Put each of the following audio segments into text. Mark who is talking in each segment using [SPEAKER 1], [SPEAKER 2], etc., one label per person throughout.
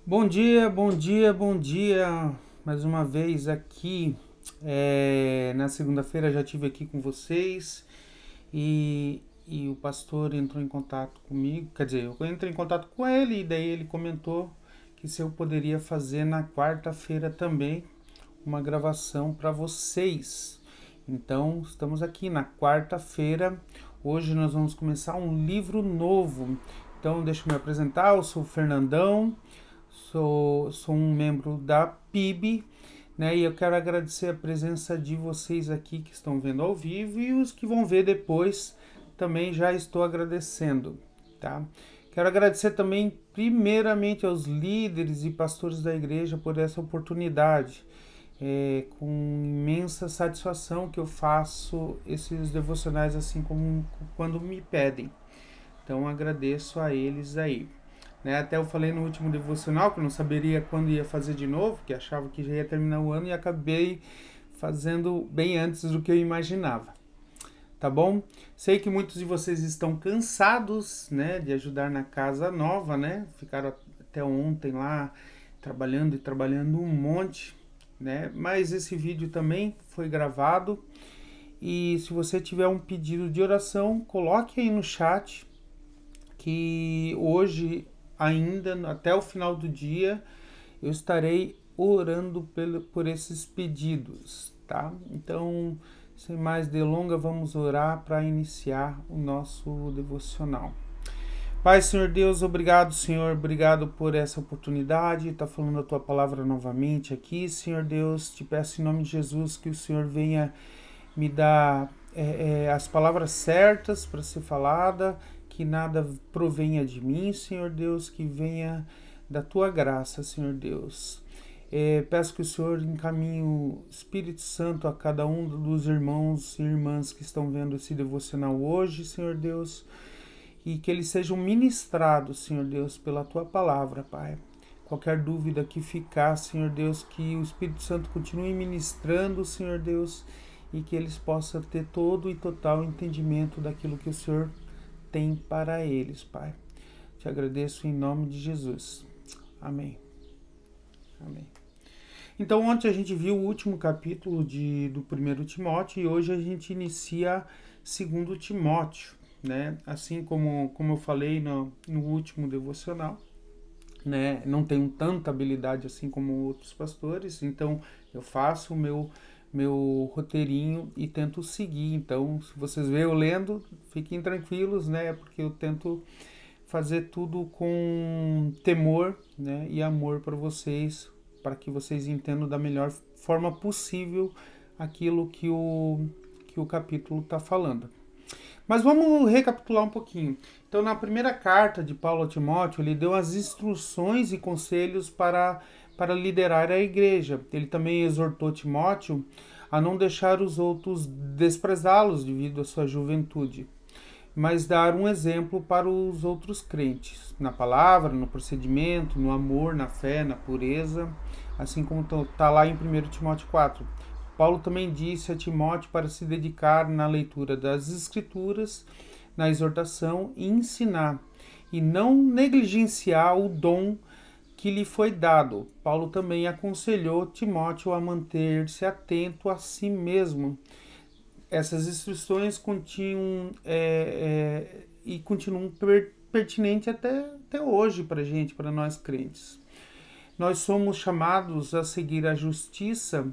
[SPEAKER 1] Bom dia, bom dia, bom dia. Mais uma vez aqui. Na segunda-feira já estive aqui com vocês e o pastor entrou em contato comigo. Quer dizer, eu entrei em contato com ele e daí ele comentou que se eu poderia fazer na quarta-feira também uma gravação para vocês. Então, estamos aqui na quarta-feira. Hoje nós vamos começar um livro novo. Então, deixa eu me apresentar. Eu sou o Fernandão. Sou um membro da PIB, né? E eu quero agradecer a presença de vocês aqui que estão vendo ao vivo e os que vão ver depois também já estou agradecendo, tá? Quero agradecer também primeiramente aos líderes e pastores da igreja por essa oportunidade. É com imensa satisfação que eu faço esses devocionais assim como quando me pedem. Então agradeço a eles aí. Né? Até eu falei no último devocional que eu não saberia quando ia fazer de novo, que achava que já ia terminar o ano e acabei fazendo bem antes do que eu imaginava. Tá bom? Sei que muitos de vocês estão cansados, né, de ajudar na casa nova, né? Ficaram até ontem lá trabalhando e trabalhando um monte, né? Mas esse vídeo também foi gravado e se você tiver um pedido de oração, coloque aí no chat que hoje ainda até o final do dia eu estarei orando por esses pedidos, tá? Então, sem mais delongas, vamos orar para iniciar o nosso devocional. Pai, Senhor Deus, obrigado, Senhor, obrigado por essa oportunidade, tá falando a tua palavra novamente aqui, Senhor Deus, te peço em nome de Jesus que o Senhor venha me dar as palavras certas para ser falada, que nada provenha de mim, Senhor Deus, que venha da tua graça, Senhor Deus. Peço que o Senhor encaminhe o Espírito Santo a cada um dos irmãos e irmãs que estão vendo esse devocional hoje, Senhor Deus, e que eles sejam ministrados, Senhor Deus, pela tua palavra, Pai. Qualquer dúvida que ficar, Senhor Deus, que o Espírito Santo continue ministrando, Senhor Deus, e que eles possam ter todo e total entendimento daquilo que o Senhor tem para eles, Pai. Te agradeço em nome de Jesus. Amém. Amém. Então, ontem a gente viu o último capítulo do 1 Timóteo e hoje a gente inicia 2 Timóteo, né? Assim como eu falei no último devocional, né? Não tenho tanta habilidade assim como outros pastores, então eu faço o meu roteirinho e tento seguir. Então, se vocês veem eu lendo, fiquem tranquilos, né? Porque eu tento fazer tudo com temor, né? E amor para vocês, para que vocês entendam da melhor forma possível aquilo que o capítulo está falando. Mas vamos recapitular um pouquinho. Então, na primeira carta de Paulo a Timóteo, ele deu as instruções e conselhos para liderar a igreja. Ele também exortou Timóteo a não deixar os outros desprezá-los devido à sua juventude, mas dar um exemplo para os outros crentes, na palavra, no procedimento, no amor, na fé, na pureza, assim como está lá em 1 Timóteo 4. Paulo também disse a Timóteo para se dedicar na leitura das Escrituras, na exortação e ensinar, e não negligenciar o dom que lhe foi dado. Paulo também aconselhou Timóteo a manter-se atento a si mesmo. Essas instruções continham e continuam pertinentes até hoje para a gente, para nós crentes. Nós somos chamados a seguir a justiça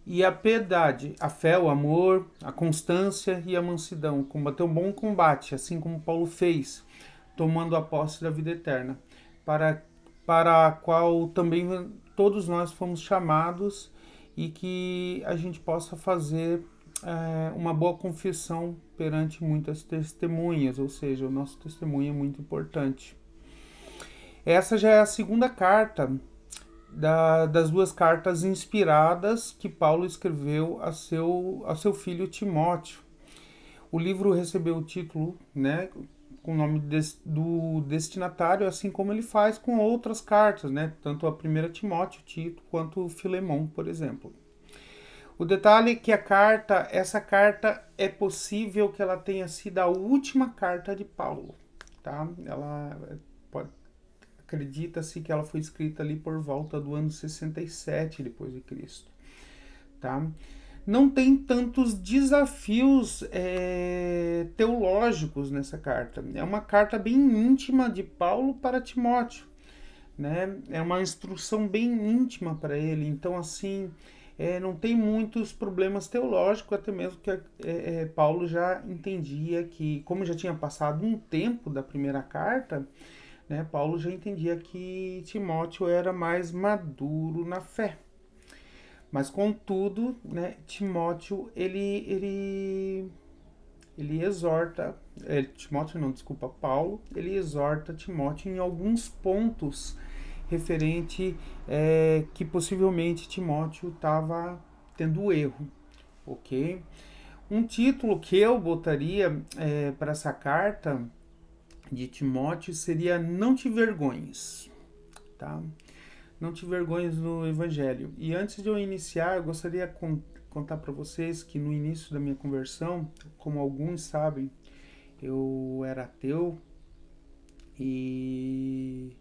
[SPEAKER 1] e a piedade, a fé, o amor, a constância e a mansidão, combater um bom combate, assim como Paulo fez, tomando a posse da vida eterna, para a qual também todos nós fomos chamados e que a gente possa fazer uma boa confissão perante muitas testemunhas, ou seja, o nosso testemunho é muito importante. Essa já é a segunda carta das duas cartas inspiradas que Paulo escreveu a seu filho Timóteo. O livro recebeu o título, né, com o nome do destinatário, assim como ele faz com outras cartas, né, tanto a 1 Timóteo, Tito, quanto Filemão, por exemplo. O detalhe é que essa carta é possível que ela tenha sido a última carta de Paulo, tá? Ela pode Acredita-se que ela foi escrita ali por volta do ano 67 depois de Cristo, tá? Não tem tantos desafios teológicos nessa carta. É uma carta bem íntima de Paulo para Timóteo, né? É uma instrução bem íntima para ele. Então, assim, não tem muitos problemas teológicos, até mesmo que Paulo já entendia que, como já tinha passado um tempo da primeira carta, né, Paulo já entendia que Timóteo era mais maduro na fé. Mas, contudo, né, Timóteo, ele exorta, Timóteo não, desculpa, Paulo, ele exorta Timóteo em alguns pontos referente que possivelmente Timóteo estava tendo erro, ok? Um título que eu botaria para essa carta de Timóteo seria Não te vergonhes, tá? Não te vergonhes no Evangelho. E antes de eu iniciar, eu gostaria de contar para vocês que no início da minha conversão, como alguns sabem, eu era ateu e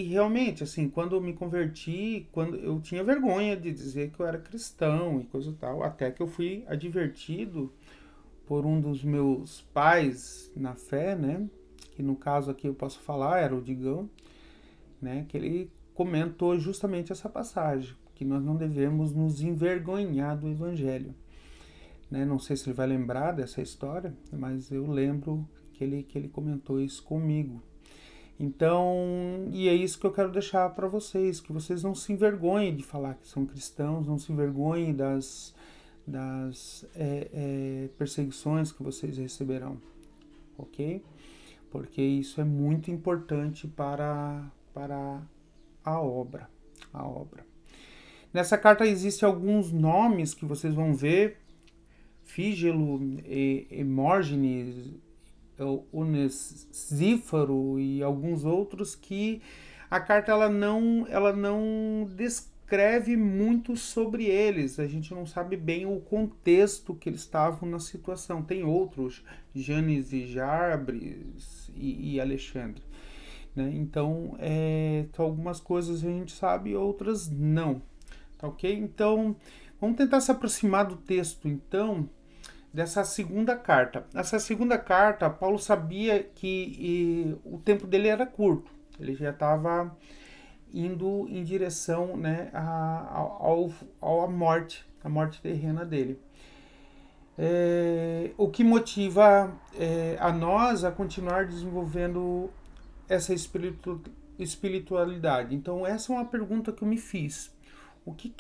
[SPEAKER 1] realmente, assim, quando eu me converti, quando eu tinha vergonha de dizer que eu era cristão e coisa e tal, até que eu fui advertido por um dos meus pais na fé, né? Que no caso aqui eu posso falar, era o Digão, né? Que ele comentou justamente essa passagem, que nós não devemos nos envergonhar do Evangelho. Né? Não sei se ele vai lembrar dessa história, mas eu lembro que ele comentou isso comigo. Então, e é isso que eu quero deixar para vocês, que vocês não se envergonhem de falar que são cristãos, não se envergonhem das perseguições que vocês receberão, ok? Porque isso é muito importante para a obra. Nessa carta existem alguns nomes que vocês vão ver, Fígelo, Hemórgenes, Onesíforo e alguns outros, que a carta ela não descreve muito sobre eles. A gente não sabe bem o contexto que eles estavam na situação. Tem outros, Janes e Jarbres e Alexandre. Né? Então, algumas coisas a gente sabe, outras não. Tá ok? Então, vamos tentar se aproximar do texto, então, dessa segunda carta. Essa segunda carta, Paulo sabia que o tempo dele era curto. Ele já estava indo em direção, né, à morte, a morte terrena dele. O que motiva a nós a continuar desenvolvendo essa espiritualidade? Então, essa é uma pergunta que eu me fiz. O que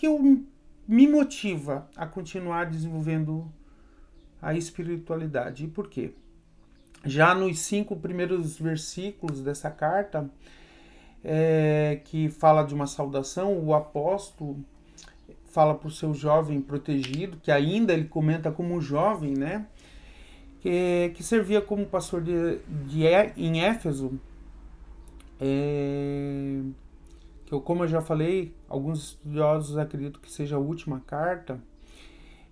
[SPEAKER 1] me motiva a continuar desenvolvendo a espiritualidade? E por quê? Já nos 5 primeiros versículos dessa carta, que fala de uma saudação, o apóstolo fala para o seu jovem protegido, que ainda ele comenta como jovem, né? Que servia como pastor em Éfeso, que, como eu já falei, alguns estudiosos acreditam que seja a última carta.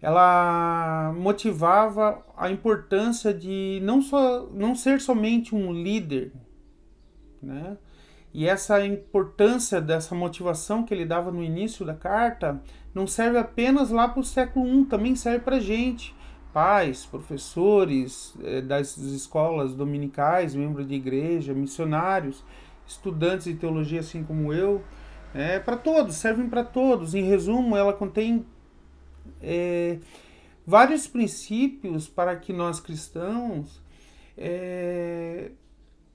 [SPEAKER 1] Ela motivava a importância de não ser somente um líder, né? E essa importância dessa motivação que ele dava no início da carta não serve apenas lá para o século I, também serve para a gente, pais, professores das escolas dominicais, membros de igreja, missionários, estudantes de teologia assim como eu, para todos, servem para todos. Em resumo, ela contém vários princípios para que nós cristãos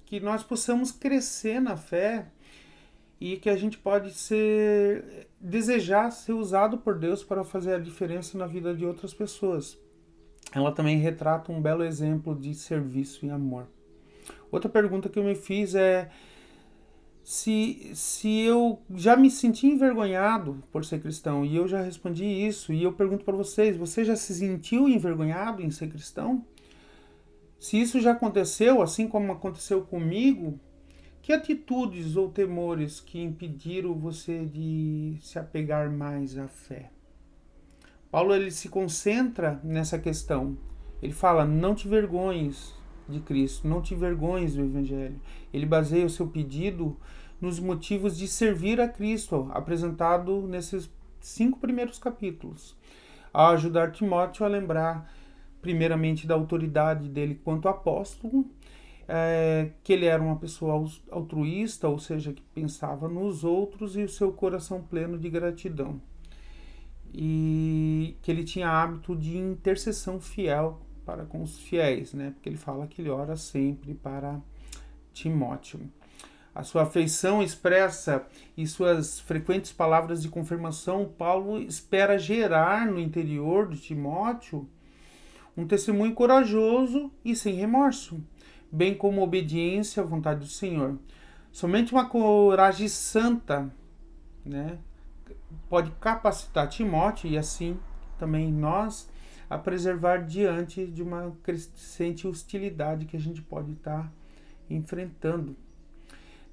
[SPEAKER 1] que nós possamos crescer na fé e que a gente pode desejar ser usado por Deus para fazer a diferença na vida de outras pessoas. Ela também retrata um belo exemplo de serviço e amor. Outra pergunta que eu me fiz é se eu já me senti envergonhado por ser cristão, e eu já respondi isso, e eu pergunto para vocês, você já se sentiu envergonhado em ser cristão? Se isso já aconteceu, assim como aconteceu comigo, que atitudes ou temores que impediram você de se apegar mais à fé? Paulo ele se concentra nessa questão. Ele fala, não te vergonhes de Cristo. Não te envergonhes do Evangelho. Ele baseia o seu pedido nos motivos de servir a Cristo, apresentado nesses 5 primeiros capítulos, a ajudar Timóteo a lembrar, primeiramente, da autoridade dele quanto apóstolo, que ele era uma pessoa altruísta, ou seja, que pensava nos outros, e o seu coração pleno de gratidão. E que ele tinha hábito de intercessão fiel para com os fiéis, né? Porque ele fala que ele ora sempre para Timóteo. A sua afeição expressa e suas frequentes palavras de confirmação, Paulo espera gerar no interior de Timóteo um testemunho corajoso e sem remorso, bem como obediência à vontade do Senhor. Somente uma coragem santa, né, pode capacitar Timóteo e assim também nós a preservar diante de uma crescente hostilidade que a gente pode estar enfrentando.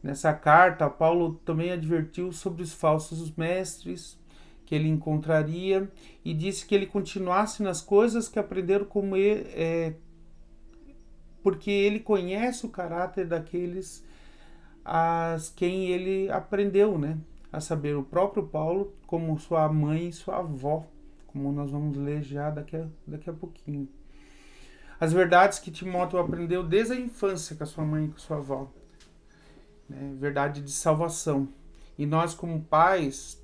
[SPEAKER 1] Nessa carta, Paulo também advertiu sobre os falsos mestres que ele encontraria e disse que ele continuasse nas coisas que aprenderam como ele, porque ele conhece o caráter daqueles a quem ele aprendeu, né? A saber, o próprio Paulo, como sua mãe e sua avó, como nós vamos ler já daqui a pouquinho. As verdades que Timóteo aprendeu desde a infância com a sua mãe e com a sua avó. Né? Verdade de salvação. E nós, como pais,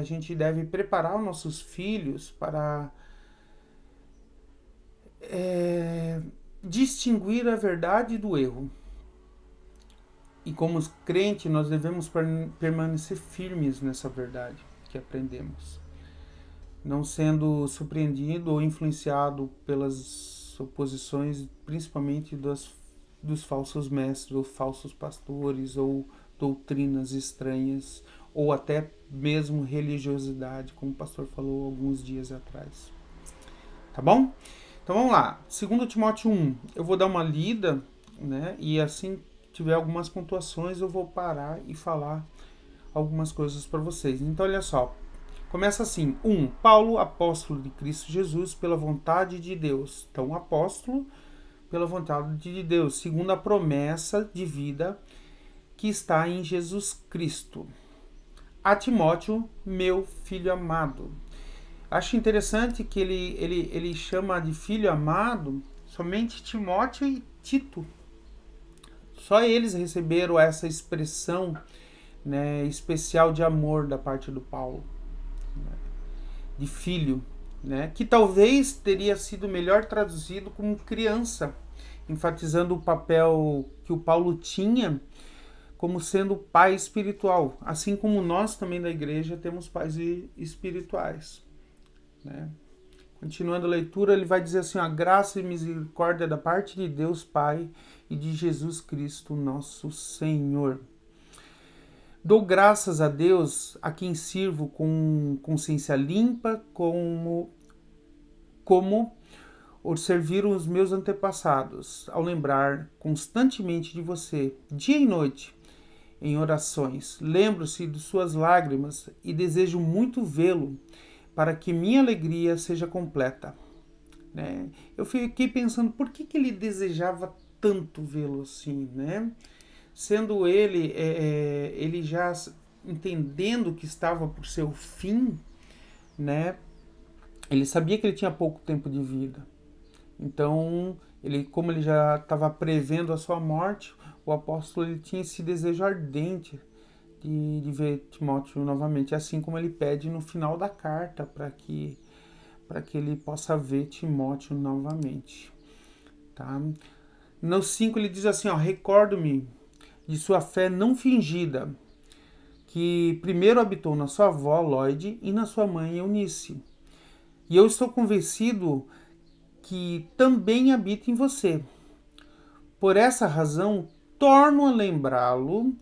[SPEAKER 1] a gente deve preparar os nossos filhos para distinguir a verdade do erro. E como crentes, nós devemos permanecer firmes nessa verdade que aprendemos, não sendo surpreendido ou influenciado pelas oposições, principalmente dos falsos mestres, ou falsos pastores, ou doutrinas estranhas, ou até mesmo religiosidade, como o pastor falou alguns dias atrás. Tá bom? Então vamos lá. 2 Timóteo 1, eu vou dar uma lida, né? E assim tiver algumas pontuações, eu vou parar e falar algumas coisas para vocês. Então, olha só. Começa assim. 1. Paulo, apóstolo de Cristo Jesus, pela vontade de Deus. Então, apóstolo pela vontade de Deus, segundo a promessa de vida que está em Jesus Cristo. A Timóteo, meu filho amado. Acho interessante que ele chama de filho amado somente Timóteo e Tito. Só eles receberam essa expressão, né, especial de amor da parte do Paulo, né, de filho, né, que talvez teria sido melhor traduzido como criança, enfatizando o papel que o Paulo tinha como sendo pai espiritual, assim como nós também da igreja temos pais espirituais, né. Continuando a leitura, ele vai dizer assim, a graça e misericórdia da parte de Deus Pai e de Jesus Cristo, nosso Senhor. Dou graças a Deus, a quem sirvo com consciência limpa, como o serviram os meus antepassados, ao lembrar constantemente de você, dia e noite, em orações. Lembro-se de suas lágrimas e desejo muito vê-lo, para que minha alegria seja completa. Né? Eu fiquei pensando, por que ele desejava tanto vê-lo assim, né? Sendo ele já entendendo que estava por seu fim, né? Ele sabia que ele tinha pouco tempo de vida. Então, como ele já estava prevendo a sua morte, o apóstolo ele tinha esse desejo ardente de ver Timóteo novamente, assim como ele pede no final da carta para que ele possa ver Timóteo novamente. Tá? No 5 ele diz assim, recordo-me de sua fé não fingida, que primeiro habitou na sua avó Lloyd e na sua mãe Eunice. E eu estou convencido que também habita em você. Por essa razão, torno a lembrá-lo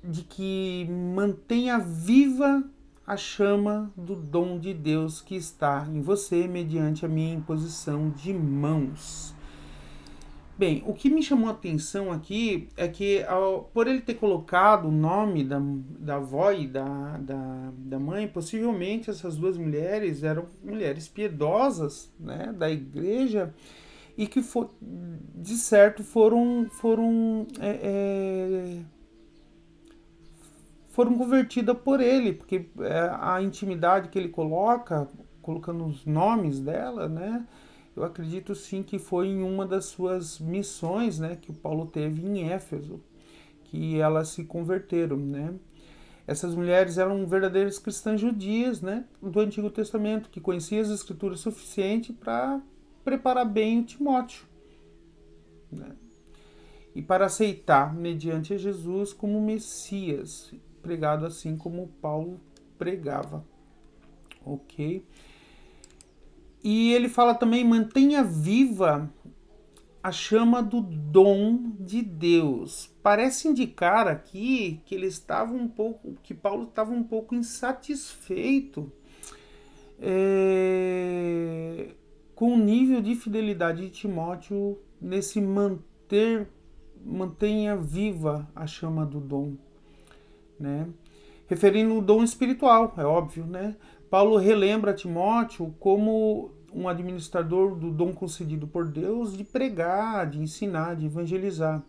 [SPEAKER 1] de que mantenha viva a chama do dom de Deus que está em você mediante a minha imposição de mãos. Bem, o que me chamou a atenção aqui é que, por ele ter colocado o nome da avó e da mãe, possivelmente essas duas mulheres eram mulheres piedosas, né, da igreja, e que de certo foram convertidas por ele, porque a intimidade que ele coloca, colocando os nomes dela, né? Eu acredito sim que foi em uma das suas missões, né, que o Paulo teve em Éfeso, que elas se converteram, né? Essas mulheres eram verdadeiras cristãs judias, né, do Antigo Testamento, que conheciam as Escrituras suficiente para preparar bem o Timóteo, né? E para aceitar mediante a Jesus como Messias, pregado assim como Paulo pregava, ok? E ele fala também, mantenha viva a chama do dom de Deus. Parece indicar aqui que ele estava que Paulo estava um pouco insatisfeito com o nível de fidelidade de Timóteo nesse mantenha viva a chama do dom, né? Referindo o dom espiritual, é óbvio, né? Paulo relembra a Timóteo como um administrador do dom concedido por Deus de pregar, de ensinar, de evangelizar.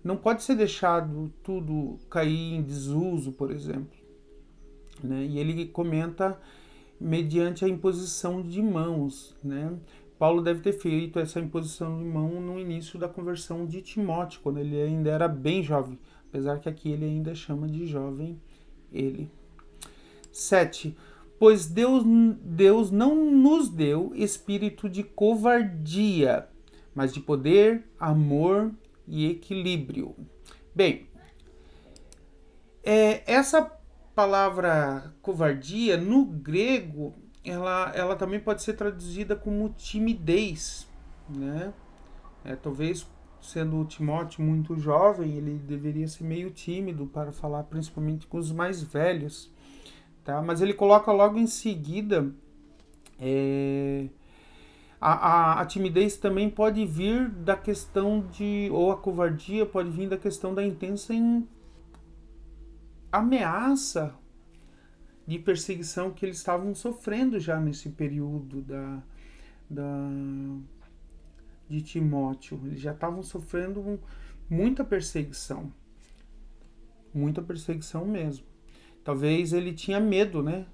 [SPEAKER 1] Não pode ser deixado tudo cair em desuso, por exemplo, né? E ele comenta mediante a imposição de mãos, né? Paulo deve ter feito essa imposição de mão no início da conversão de Timóteo, quando ele ainda era bem jovem, apesar que aqui ele ainda chama de jovem ele. 7. Pois Deus não nos deu espírito de covardia, mas de poder, amor e equilíbrio. Bem, essa palavra covardia, no grego, ela também pode ser traduzida como timidez, né? Talvez, sendo o Timóteo muito jovem, ele deveria ser meio tímido para falar principalmente com os mais velhos, tá? Mas ele coloca logo em seguida a timidez também pode vir da questão ou a covardia pode vir da questão da intensa ameaça de perseguição que eles estavam sofrendo já nesse período de Timóteo. Eles já estavam sofrendo muita perseguição mesmo. Talvez ele tinha medo, né?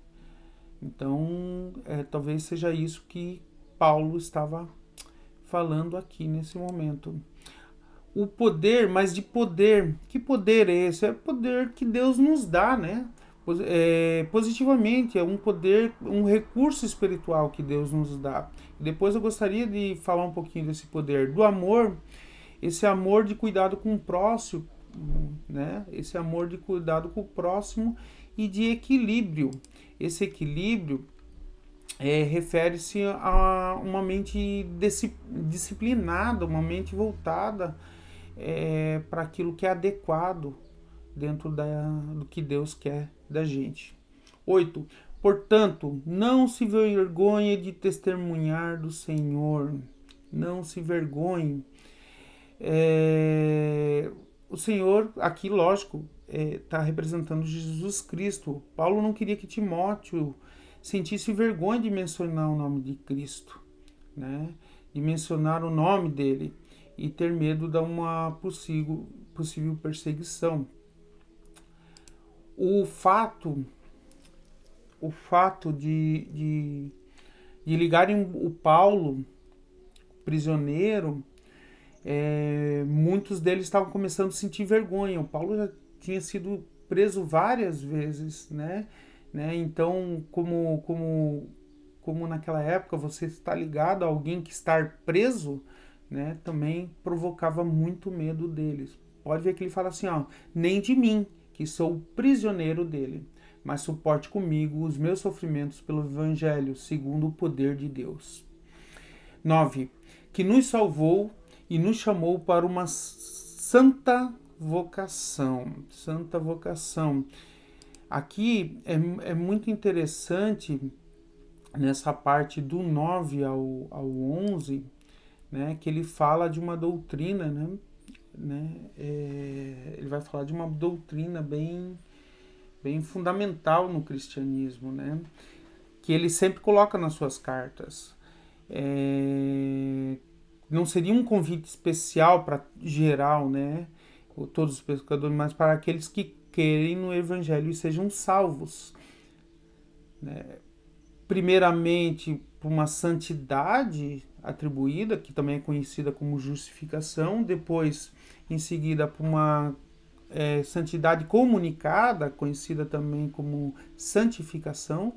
[SPEAKER 1] Então, talvez seja isso que Paulo estava falando aqui nesse momento. O poder, mas de poder. Que poder é esse? É o poder que Deus nos dá, né? Positivamente, é um poder, um recurso espiritual que Deus nos dá. Depois eu gostaria de falar um pouquinho desse poder. Do amor, esse amor de cuidado com o próximo, né? Esse amor de cuidado com o próximo e de equilíbrio. Esse equilíbrio refere-se a uma mente disciplinada, uma mente voltada para aquilo que é adequado dentro do que Deus quer da gente. 8. Portanto, não se vergonhe de testemunhar do Senhor. Não se vergonhe. O Senhor, aqui, lógico, está representando Jesus Cristo. Paulo não queria que Timóteo sentisse vergonha de mencionar o nome de Cristo, né? De mencionar o nome dele e ter medo de uma possível perseguição. O fato de ligarem o Paulo prisioneiro, muitos deles estavam começando a sentir vergonha. O Paulo já tinha sido preso várias vezes, né? Então, como naquela época você está ligado a alguém que está preso, né? Também provocava muito medo deles. Pode ver que ele fala assim, ó, nem de mim, que sou prisioneiro dele, mas suporte comigo os meus sofrimentos pelo Evangelho, segundo o poder de Deus. 9. Que nos salvou e nos chamou para uma santa vocação. Santa vocação. Aqui é muito interessante, nessa parte do 9 ao 11, né, que ele fala de uma doutrina, né? Ele vai falar de uma doutrina bem fundamental no cristianismo, né? Que ele sempre coloca nas suas cartas. não seria um convite especial para geral, né? Todos os pescadores, mas para aqueles que querem no Evangelho e sejam salvos, né? Primeiramente, por uma santidade atribuída, que também é conhecida como justificação, depois, em seguida, por uma santidade comunicada, conhecida também como santificação,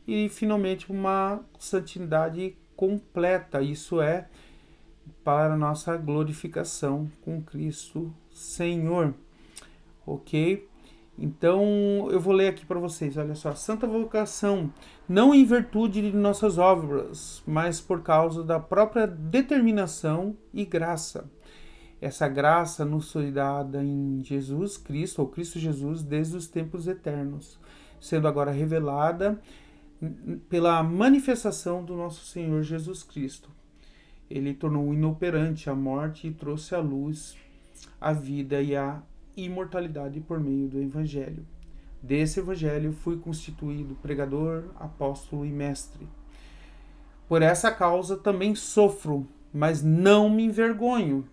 [SPEAKER 1] e finalmente uma santidade completa, isso é, para a nossa glorificação com Cristo Senhor, ok? Então eu vou ler aqui para vocês, olha só, santa vocação, não em virtude de nossas obras, mas por causa da própria determinação e graça. Essa graça nos foi dada em Jesus Cristo, ou Cristo Jesus, desde os tempos eternos, sendo agora revelada pela manifestação do nosso Senhor Jesus Cristo. Ele tornou inoperante a morte e trouxe à luz a vida e a imortalidade por meio do Evangelho. Desse Evangelho fui constituído pregador, apóstolo e mestre. Por essa causa também sofro, mas não me envergonho.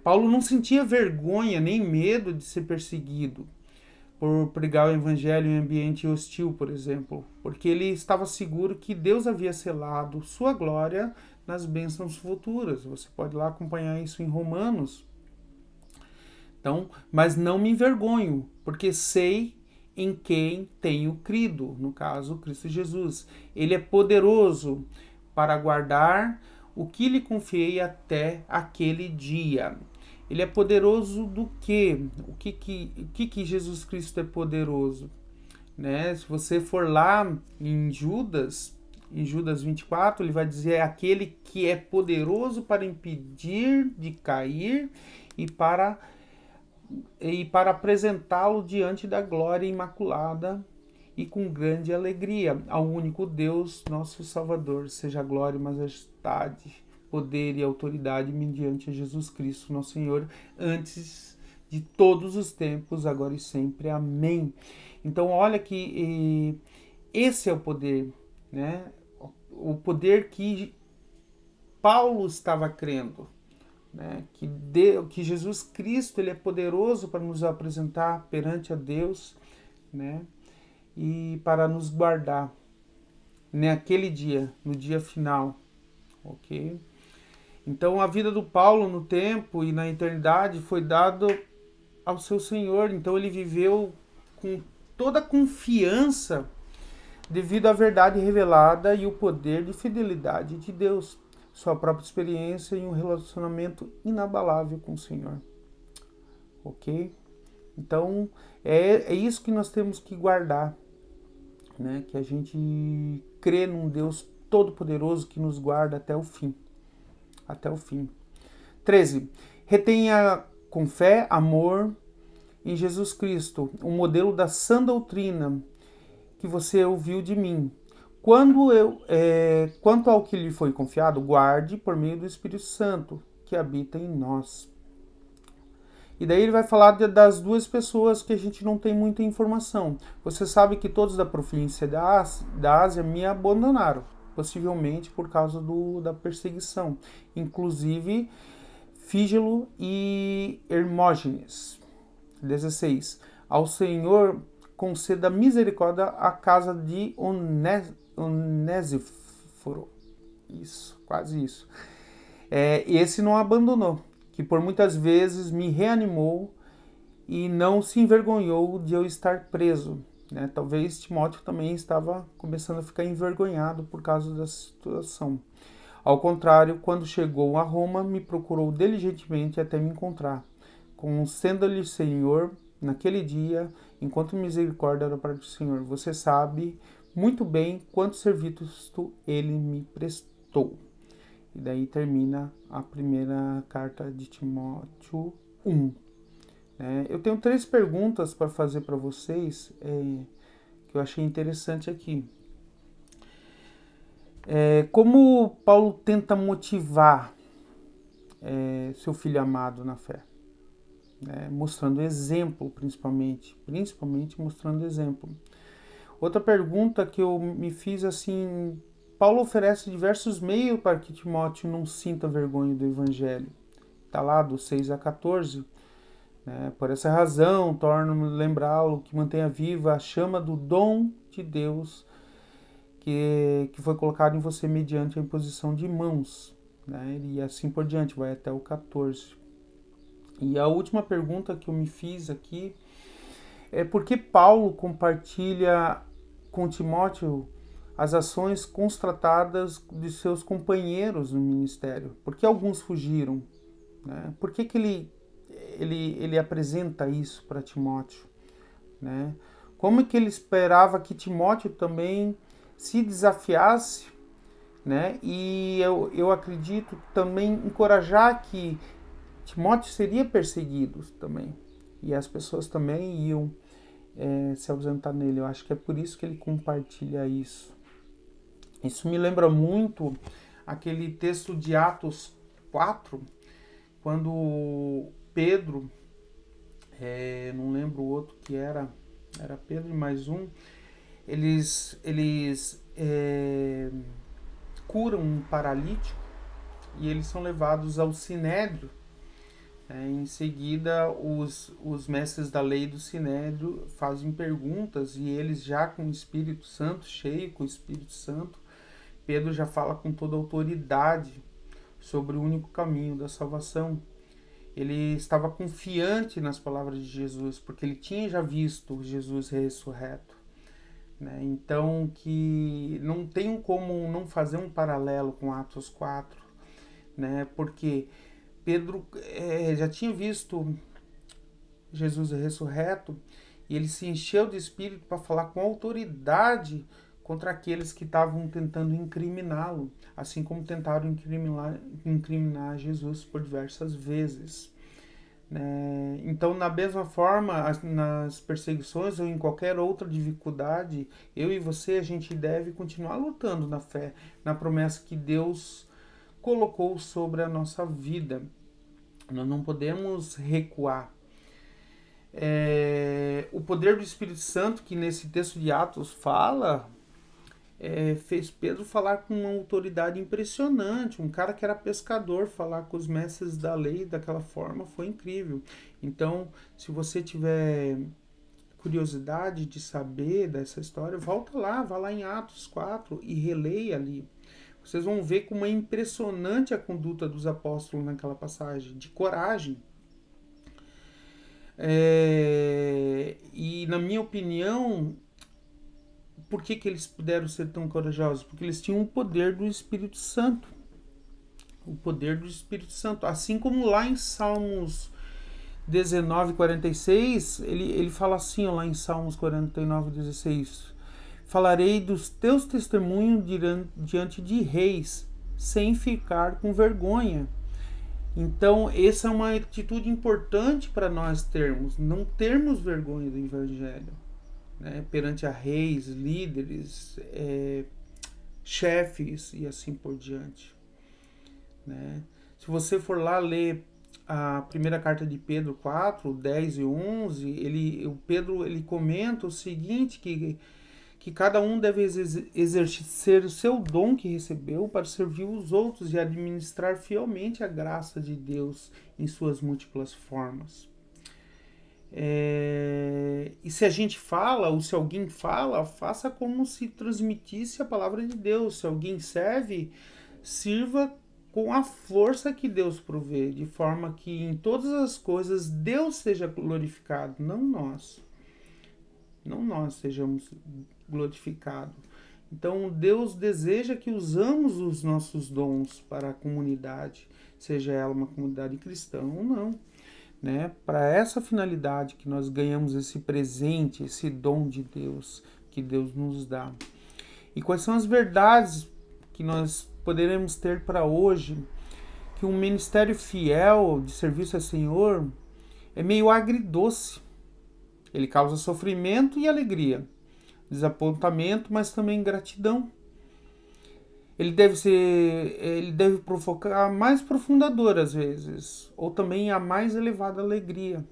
[SPEAKER 1] Paulo não sentia vergonha nem medo de ser perseguido por pregar o evangelho em ambiente hostil, por exemplo, porque ele estava seguro que Deus havia selado sua glória nas bênçãos futuras. Você pode lá acompanhar isso em Romanos. Então, mas não me envergonho, porque sei em quem tenho crido, no caso, Cristo Jesus. Ele é poderoso para guardar o que lhe confiei até aquele dia. Ele é poderoso do quê? O que Jesus Cristo é poderoso? Né? Se você for lá em Judas 24, ele vai dizer é aquele que é poderoso para impedir de cair e para apresentá-lo diante da glória imaculada e com grande alegria. Ao único Deus, nosso Salvador, seja glória e majestade, poder e autoridade mediante Jesus Cristo, nosso Senhor, antes de todos os tempos, agora e sempre. Amém. Então, olha que esse é o poder, né? O poder que Paulo estava crendo, né? Que Jesus Cristo ele é poderoso para nos apresentar perante a Deus, né? E para nos guardar naquele dia, no dia final, ok? Então a vida do Paulo no tempo e na eternidade foi dado ao seu Senhor. Então ele viveu com toda a confiança devido à verdade revelada e o poder de fidelidade de Deus, sua própria experiência e um relacionamento inabalável com o Senhor. Ok? Então é isso que nós temos que guardar, né? Que a gente crê num Deus todo-poderoso que nos guarda até o fim. Até o fim. 13. Retenha com fé, amor em Jesus Cristo, um modelo da sã doutrina que você ouviu de mim. Quanto ao que lhe foi confiado, guarde por meio do Espírito Santo que habita em nós. E daí ele vai falar das duas pessoas que a gente não tem muita informação. Você sabe que todos da província da Ásia me abandonaram, possivelmente por causa da perseguição, inclusive Fígelo e Hermógenes. 16. Ao Senhor conceda misericórdia à casa de Onésiforo. Isso, quase isso. Esse não abandonou, que por muitas vezes me reanimou e não se envergonhou de eu estar preso. Né? Talvez Timóteo também estava começando a ficar envergonhado por causa da situação. Ao contrário, quando chegou a Roma, me procurou diligentemente até me encontrar, conceda-lhe, Senhor, naquele dia, enquanto misericórdia era para o Senhor. Você sabe muito bem quantos serviços ele me prestou. E daí termina a primeira carta de Timóteo 1. Eu tenho 3 perguntas para fazer para vocês, que eu achei interessante aqui. Como Paulo tenta motivar seu filho amado na fé? Mostrando exemplo, principalmente mostrando exemplo. Outra pergunta que eu me fiz assim, Paulo oferece diversos meios para que Timóteo não sinta vergonha do Evangelho. Está lá do 6 a 14. Né? Por essa razão, torno-me lembrá-lo que mantenha viva a chama do dom de Deus que foi colocado em você mediante a imposição de mãos. Né? E assim por diante, vai até o 14. E a última pergunta que eu me fiz aqui é por que Paulo compartilha com Timóteo as ações constatadas de seus companheiros no ministério? Por que alguns fugiram? Né? Por que ele apresenta isso para Timóteo? Né? Como é que ele esperava que Timóteo também se desafiasse, né? E eu acredito também encorajar que Timóteo seria perseguido também. E as pessoas também iam se ausentar nele. Eu acho que é por isso que ele compartilha isso. Isso me lembra muito aquele texto de Atos 4, quando Pedro, não lembro o outro que era Pedro e mais um, eles curam um paralítico e eles são levados ao Sinédrio. Em seguida, os mestres da lei do Sinédrio fazem perguntas e eles já com o Espírito Santo, cheio com o Espírito Santo, Pedro já fala com toda a autoridade sobre o único caminho da salvação. Ele estava confiante nas palavras de Jesus, porque ele tinha já visto Jesus ressurreto. Né? Então, que não tem como não fazer um paralelo com Atos 4, né? Porque Pedro já tinha visto Jesus ressurreto e ele se encheu de espírito para falar com autoridade contra aqueles que estavam tentando incriminá-lo, assim como tentaram incriminar Jesus por diversas vezes. Então, na mesma forma, nas perseguições ou em qualquer outra dificuldade, eu e você, a gente deve continuar lutando na fé, na promessa que Deus colocou sobre a nossa vida. Nós não podemos recuar. O poder do Espírito Santo, que nesse texto de Atos fala, fez Pedro falar com uma autoridade impressionante. Um cara que era pescador falar com os mestres da lei daquela forma foi incrível. Então, se você tiver curiosidade de saber dessa história, volta lá, vá lá em Atos 4 e releia ali. Vocês vão ver como é impressionante a conduta dos apóstolos naquela passagem, de coragem. E na minha opinião, por que eles puderam ser tão corajosos? Porque eles tinham o poder do Espírito Santo. O poder do Espírito Santo. Assim como lá em Salmos 19:46, ele fala assim, lá em Salmos 49:16: falarei dos teus testemunhos diante de reis, sem ficar com vergonha. Então, essa é uma atitude importante para nós termos, não termos vergonha do Evangelho, né? Perante a reis, líderes, chefes e assim por diante. Né? Se você for lá ler a primeira carta de Pedro 4, 10 e 11, o Pedro comenta o seguinte, que cada um deve exercer o seu dom que recebeu para servir os outros e administrar fielmente a graça de Deus em suas múltiplas formas. E se a gente fala, ou se alguém fala, faça como se transmitisse a palavra de Deus. Se alguém serve, sirva com a força que Deus provê, de forma que em todas as coisas Deus seja glorificado, não nós. Não nós sejamos glorificados. Então Deus deseja que usamos os nossos dons para a comunidade, seja ela uma comunidade cristã ou não. Né? Para essa finalidade que nós ganhamos esse presente, esse dom de Deus que Deus nos dá. E quais são as verdades que nós poderemos ter para hoje? Que um ministério fiel de serviço ao Senhor é meio agridoce. Ele causa sofrimento e alegria, desapontamento, mas também gratidão. Ele deve provocar a mais profunda dor às vezes, ou também a mais elevada alegria.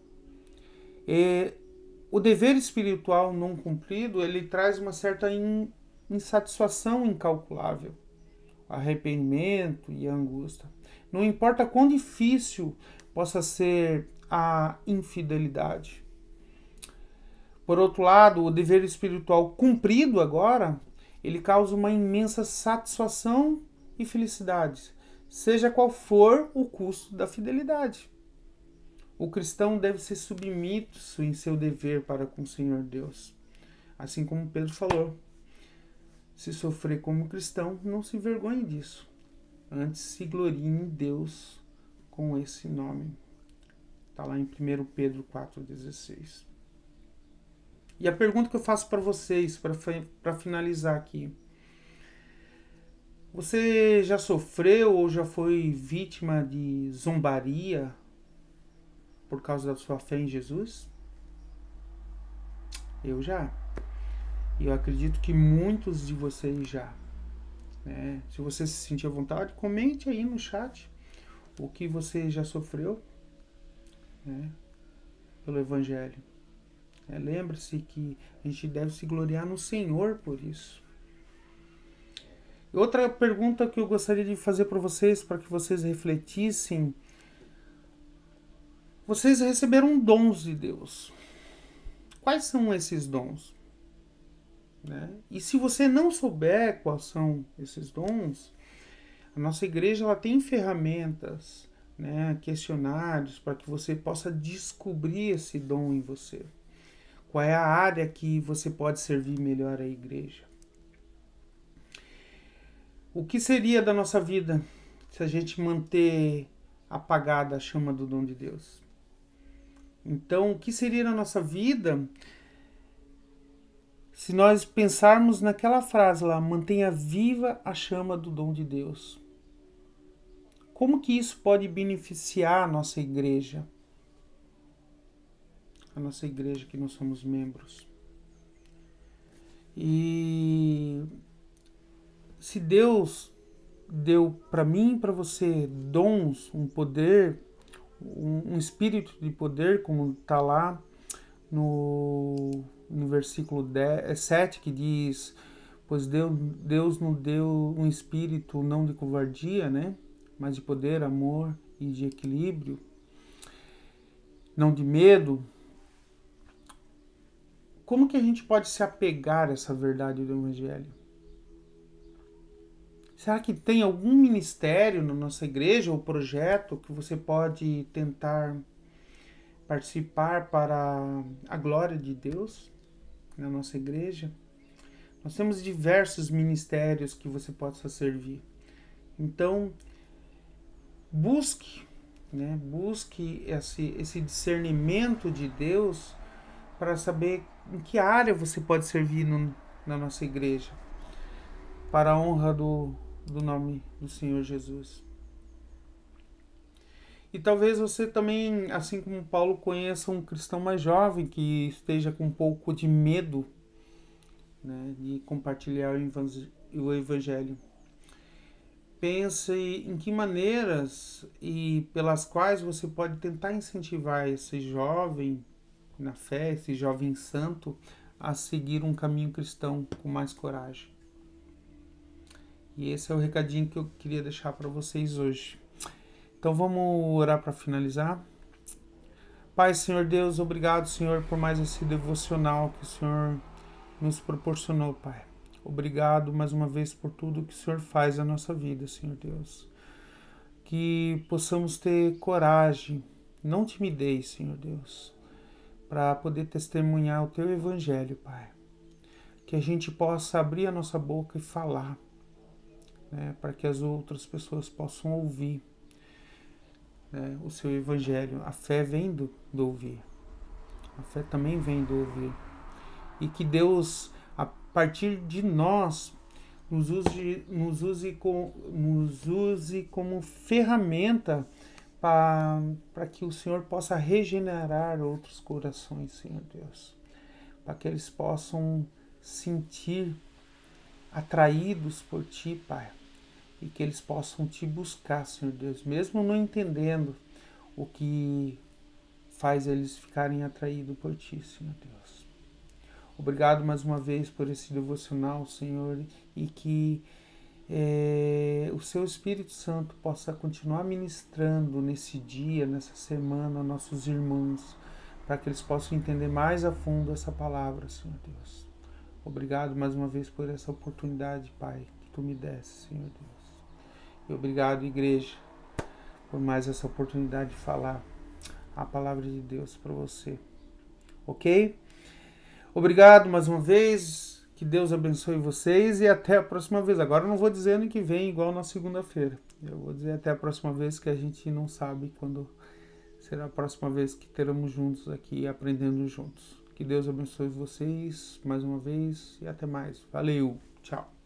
[SPEAKER 1] O dever espiritual não cumprido, ele traz uma certa insatisfação incalculável, arrependimento e angústia. Não importa quão difícil possa ser a infidelidade. Por outro lado, o dever espiritual cumprido agora, ele causa uma imensa satisfação e felicidade, seja qual for o custo da fidelidade. O cristão deve ser submisso em seu dever para com o Senhor Deus. Assim como Pedro falou, se sofrer como cristão, não se envergonhe disso. Antes se glorie em Deus com esse nome. Está lá em 1 Pedro 4,16. E a pergunta que eu faço para vocês, para finalizar aqui. Você já sofreu ou já foi vítima de zombaria por causa da sua fé em Jesus? Eu já. E eu acredito que muitos de vocês já. Né? Se você se sentir à vontade, comente aí no chat o que você já sofreu, né, pelo Evangelho. Lembre-se que a gente deve se gloriar no Senhor por isso. Outra pergunta que eu gostaria de fazer para vocês, para que vocês refletissem. Vocês receberam dons de Deus. Quais são esses dons? Né? E se você não souber quais são esses dons, a nossa igreja ela tem ferramentas, né, questionários, para que você possa descobrir esse dom em você. Qual é a área que você pode servir melhor à igreja? O que seria da nossa vida se a gente manter apagada a chama do dom de Deus? Então, o que seria da nossa vida se nós pensarmos naquela frase lá, mantenha viva a chama do dom de Deus? Como que isso pode beneficiar a nossa igreja? A nossa igreja que nós somos membros. E se Deus deu para mim e para você dons, um poder, um espírito de poder, como está lá no versículo 7, que diz, pois Deus nos deu um espírito não de covardia, né, mas de poder, amor e de equilíbrio, não de medo. Como que a gente pode se apegar a essa verdade do Evangelho? Será que tem algum ministério na nossa igreja ou projeto que você pode tentar participar para a glória de Deus na nossa igreja? Nós temos diversos ministérios que você possa servir. Então, busque esse discernimento de Deus para saber em que área você pode servir na nossa igreja, para a honra do nome do Senhor Jesus. E talvez você também, assim como Paulo, conheça um cristão mais jovem que esteja com um pouco de medo, né, de compartilhar o Evangelho. Pense em que maneiras e pelas quais você pode tentar incentivar esse jovem na fé, esse jovem santo, a seguir um caminho cristão com mais coragem. E esse é o recadinho que eu queria deixar para vocês hoje. Então vamos orar para finalizar. Pai, Senhor Deus, obrigado, Senhor, por mais esse devocional que o Senhor nos proporcionou, Pai. Obrigado mais uma vez por tudo que o Senhor faz na nossa vida, Senhor Deus. Que possamos ter coragem, não timidez, Senhor Deus, para poder testemunhar o Teu Evangelho, Pai. Que a gente possa abrir a nossa boca e falar, né, para que as outras pessoas possam ouvir, né, o Seu Evangelho. A fé vem do ouvir. A fé também vem do ouvir. E que Deus, a partir de nós, nos use como ferramenta para que o Senhor possa regenerar outros corações, Senhor Deus. Para que eles possam sentir atraídos por Ti, Pai. E que eles possam Te buscar, Senhor Deus, mesmo não entendendo o que faz eles ficarem atraídos por Ti, Senhor Deus. Obrigado mais uma vez por esse devocional, Senhor, e que o Seu Espírito Santo possa continuar ministrando nesse dia, nessa semana, nossos irmãos, para que eles possam entender mais a fundo essa palavra, Senhor Deus. Obrigado mais uma vez por essa oportunidade, Pai, que Tu me desse, Senhor Deus. E obrigado, igreja, por mais essa oportunidade de falar a palavra de Deus para você. Ok? Obrigado mais uma vez, que Deus abençoe vocês e até a próxima vez. Agora eu não vou dizer ano que vem igual na segunda-feira. Eu vou dizer até a próxima vez, que a gente não sabe quando será a próxima vez que teremos juntos aqui, aprendendo juntos. Que Deus abençoe vocês mais uma vez e até mais. Valeu, tchau.